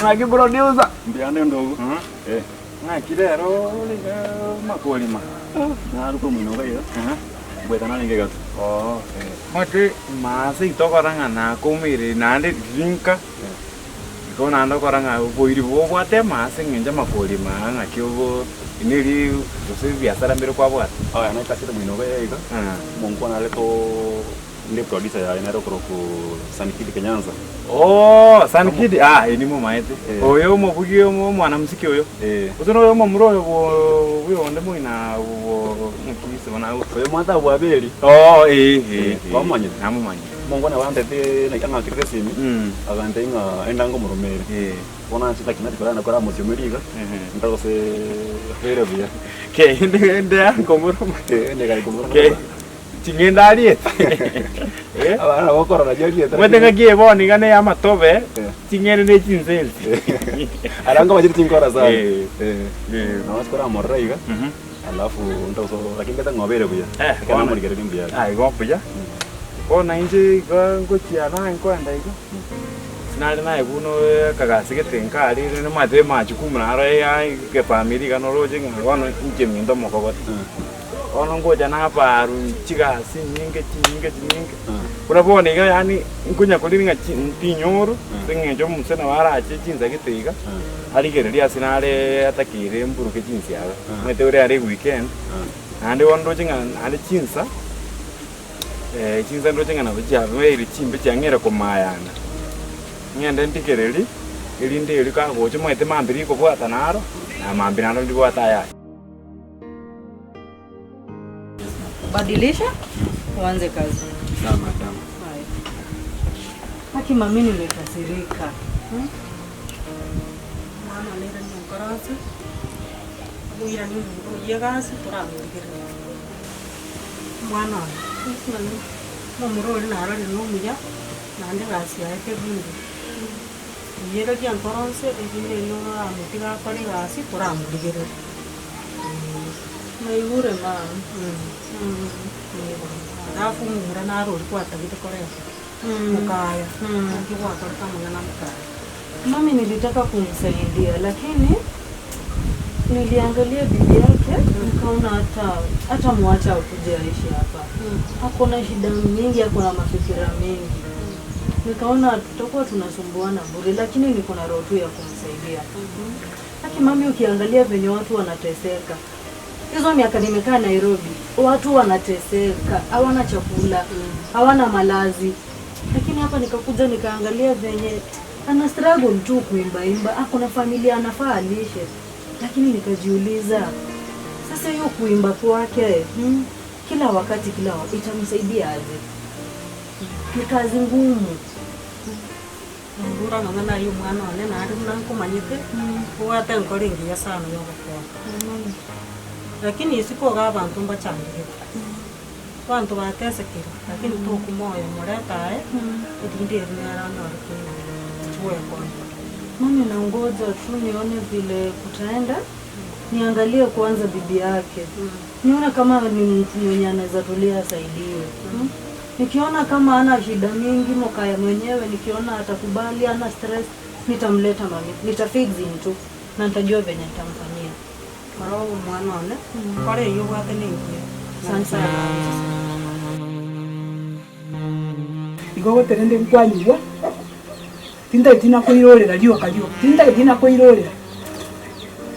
Ngaki producer. Mbiane ndogo. Ngaki rero makolima. Naruko muno gayo. Bweta nani ngegatu. Mate mase itokoranga na komire nande drinka. Ko nando koranga boiri bo bwate mase ngenja makolima ngaki obo iniri bose biasara mbere kwa bwate. Na kasira muno gayo iga. Mongo na leto ndi producer ya inero ku Sanikidi Kenyanza. Sanikidi ini mo maete. Oyo mo bugio mo mwana muziki oyo. Uzono oyo mo muro yo onde mo ina wo nkisi bona oyo mwata wa beli. Kwa manye namu manye. Mongo na wande de na kanga tikresimi. Agante inga endango murumere. Bona chita kinati kora na kora mo chumeriga. Ndako se fere bia. Ke inde komuro. Inde ga komuro. Chingenda ali. Abana bokora na jeri eta. Mwenga gie boni gane ya matobe. Chingere ne chinzelsi. Aranga wajiri tinkora za. Na waskora morraiga. Alafu ndoso lakini kata ngobere buya. Kana muri gere bimbia. Go buya. Ona inje go chiana nkwenda iko. Sinali na iguno kagasi ketenka ali ne mate majukumu na ara ya ke family kanoroje ngano inje mindo mokobot. Ono ngoja na paru chigasi nyinge. Urabona ga yani nkunya kuliringa tinyoro singejo musena warache chinza gitiga ari gereri asinale atakire mburuke chinsi yaga mwete uri ari weekend ande wondo chinga ande chinsa chinsa ndo chinga na bujya iri chimbe cyangera ko mayana ngende ndikereri iri ndeli ka gocho mwete mambiri ko bwata naro na mambira ndo ndibwata ya badilisha uanze kazi. Sawa madam. Haki mami nimekasirika. Mwana lera ni mkarasi. Buira ni yegasi turamugire. Mwana. Nani? Mamuro na ara ni muya. Nande gasi yake bindi. Yega ki ankoronse ebinde no amutiga pare gasi turamugire. Mayure ma. Alafu mura na rodi kwa tabita korea. Mukaya. Kwa kwa mwana mukaya. Mami nilitaka kumsaidia lakini niliangalia bibi yake nikaona hata muacha ukuje aishi hapa. Hakuna shida nyingi, hakuna mafikira mengi. Nikaona tutakuwa tunasumbuana bure lakini niko na roho tu ya kumsaidia. Lakini mami ukiangalia venye watu wanateseka. Hizo miaka nimekaa Nairobi, watu wanateseka, hawana chakula, hawana malazi. Lakini hapa nikakuja nikaangalia venye ana struggle tu kuimba, hakuna familia anafaa alishe. Lakini nikajiuliza, sasa hiyo kuimba kwake, kila wakati itamsaidia aje? Ni kazi ngumu. Mbura ngana yu mwana wale na ari mnanko manyite, kwa hata nkoringi ya sana yo kwa. Lakini isiko ga bantu mbachandire bantu batesekera lakini to kumoyo moretae ndinde nyarana tuwe kwa mimi naongoza tu nione vile kutaenda niangalie kwanza bibi yake nione kama ni mtu mwenye anaweza tulia asaidiwe nikiona kama ana shida mingi mokaya mwenyewe nikiona atakubali ana stress nitamleta mami nitafix into na nitajua venye nitamfanyia Karo mwana wale, kare hiyo wate ningi. Sansa. Igogo terende kwanywa. Tinda tina koirorera dio kadio. Tinda tina koirorera.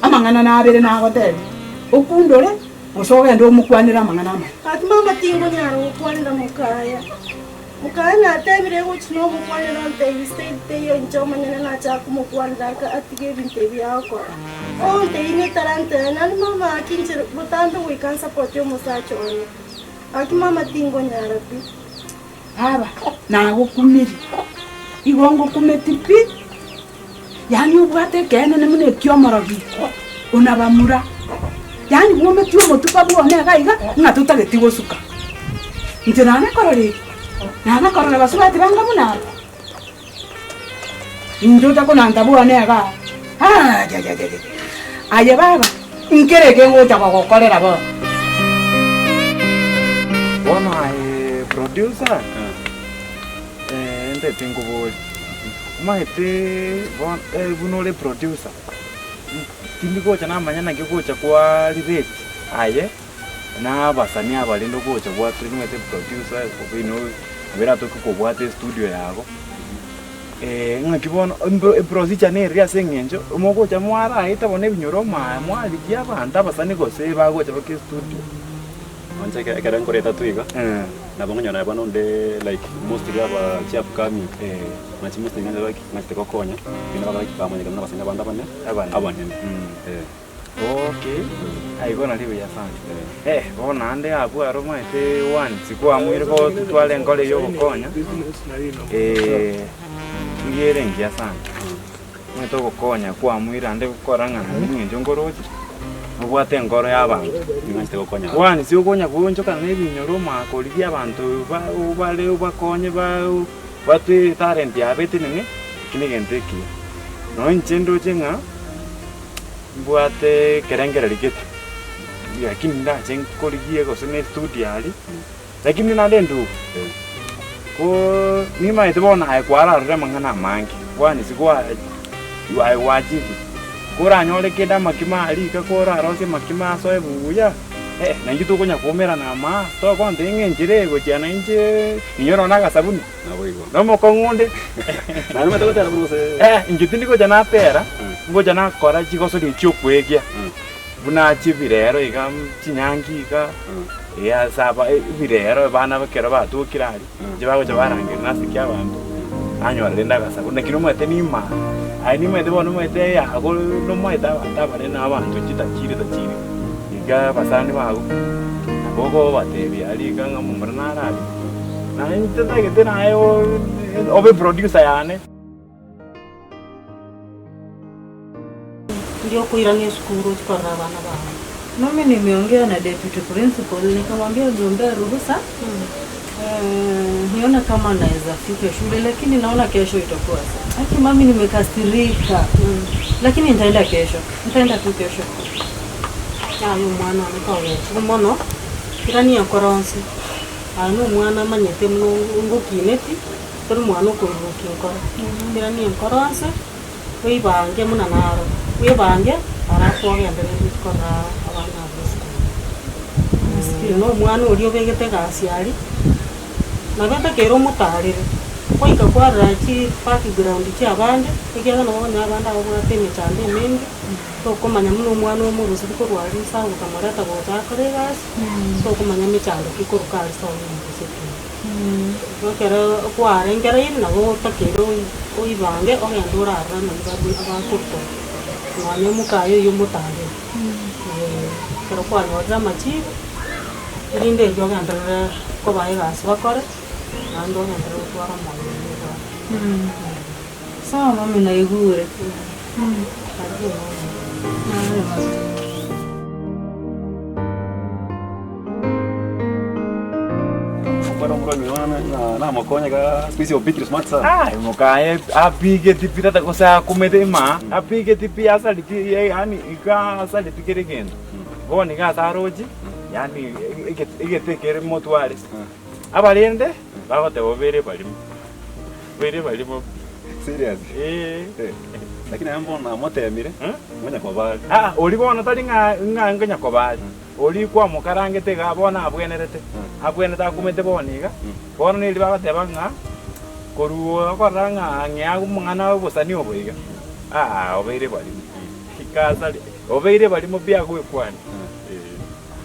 Amangana na abere na hotel. Okundore, osoga ndo mukwanira amangana ama. Ati mama tingo nyaro mukwanira mukaya. Mukanya atebire guchino mukwanira nte state yo njoma nyana na cha kumukwanira ka atige binte byako. Te ine tarante na mama akinje butando we can support yo musacho oni. Aki mama tingo nyarapi. Aba na gukumiri. Igongo kumetipi. Yani ubwate kene nemune kyomorogi. Unabamura. Yani wome tyo motupa bwone gaiga ngatuta getigo suka. Njenane korori. Nana korora basubati banga muna. Injota kona ntabone ga. Aye baba, inkereke ngocha kwa kokolera bo. Bona producer. Ende tingo bo maite bon bunole producer tindi gocha namanya nange gocha kwa ribet aye na basani abalendo gocha kwa trinwete producer kubino abera to kubwate studio yako ngakibona procedure ne ria sengenjo umogocha mwara aita bone binyoro mwali kia banda basani gose bagocha bake studio Manche karen koreta tuiga. Na bongo nyona bano nde like mostly aba chap kami. Machi mostly ngana like ngate kokonya. Bina ba like pamanya kana basanga banda bane. Abane. Okay. Ai bona liwe ya sana. Bona ande abu aroma ite one sikwa mwire ko twale ngole yo kokonya. Ngire ngia sana. Mweto kokonya kwa mwire ande koranga na nginjo ngoroji. Mubwate ngoro y'abantu ngiste kokonya wani si ukonya kunjoka nebinyoro makolithia abantu bale bakonye batu talent yabete ninge kinigenteki no nchendo chenga mbwate kerengera likete lakini ndache nkoligie gosene studio ali lakini nalendu ko nima itibona aikwara rure mangana mangi wani sikwa ai wajibu kora nyole kenda makima alika kora rose makima so ebuya na ngito konya komera na ma to konde ngenjire go jana inje nyoro naga sabuni na boigo no moko ngonde na no metoka tara brose ngitindi go jana pera go jana kora chiko so dichokwegia buna chibirero igam chinyangi ka ya saba birero bana bakera batukirari je bago jabarangira nasikia abantu anywa lenda ga sabuni kirumwe tenima ani mwete bono mwete ya ko no mwete atabane na abantu kitakire takire iga basani bago bogo batebi ali kanga mumrana arabi na intenta que tena ayo obe producer yane ndio kuirani skuru kwa bana bana. Mimi nimeongea na deputy principal nikamwambia niombe ruhusa. Niona kama naweza fika shule lakini naona kesho itakuwa sawa. Haki mami nimekasirika. Lakini nitaenda kesho. Nitaenda tu kesho. Ayo mwana nikawe. Mumono kirani yakoronse. Ano mwana manyete mungu kineti. Turu mwana ko rukinkora. Kirani yakoronse. Wibange munanaro. Wibange arafu agende gukora abana bose. No mwana uri obegete gasiari. Nagata kero mutarire kwaika kwa rachi background cya bande kigira no bone abanda abo bateme cyane mengi to komanya muno mwana wo muruzi ko rwari sawo kamurata bo zakore gas to komanya micando kiko rukari sawo ni kera kwa rengera iri nabo takero oibange ogandura arana babu abakurto nwane mukayo yo mutarire kero kwa no drama chi rinde yo gandara ko bae gas bakore ando nentro tuara mwana. Sawa mami na igure. Para mroni na makonya ka spisi opitri smart sana. Mokae apige tipi tata kosa kumete ma apige tipi asali yani ika asali tikere gendo. Boni ga taroji yani igetekere motuare. Abalende bagote bobere balimo. Bere balimo. Serious. Lakini ambo na motemire. Ngonya kwa bali. Olibona tali nganya kwa bali. Oli kwa mukarangete ga bona abwenerete. Abweneta kumete boniga. Bona ni bagote banga. Koruo koranga ngya umwana obusani oboiga. Obere balimo. Ikasali. Obere balimo bya kwani.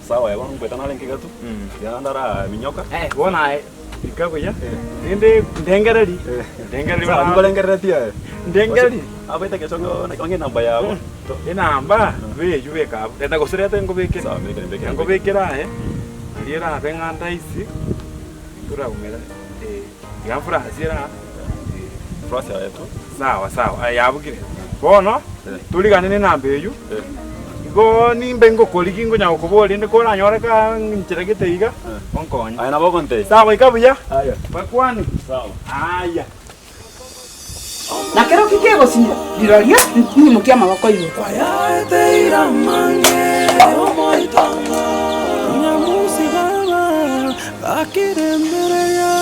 Sawa ya bwana kweta nale ngigatu. Ya ndara minyoka. Bona ikabuya. Ndende ndengereri. Ndengereri Sawa ngolengerera tia. Ndengereri. Abaita kesongo na kange namba yabo. Inamba we yuwe ka. Ndenda gosirete ngobeke. Sawa mbeke. Ngobekera Aliera benganda isi. Turagumera. Yamfura hasira. Frasa yetu. Sawa. Yabugire. Bono tuligane ne namba eyu. Go nimbe ngokoli ngo nyawo kuboli ndiko nanyoreka nchiragite iga onkonya Aya nabo konte. sawa ikabuya Aya. bakwani Sawa. aya nakero kikego sinyo diroria ni mukia maboko iwe Kwayaete iramange omoitanga Nyamusi baba bakire mbere ya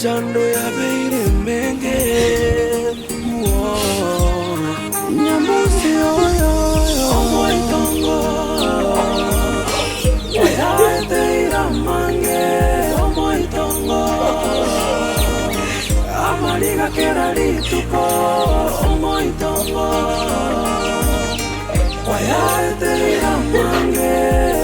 chando ya beire menge nyambusi oyo omoitongo wayaeteira mange omoitongo amaliga kera lituko omoitongo wayaeteira mange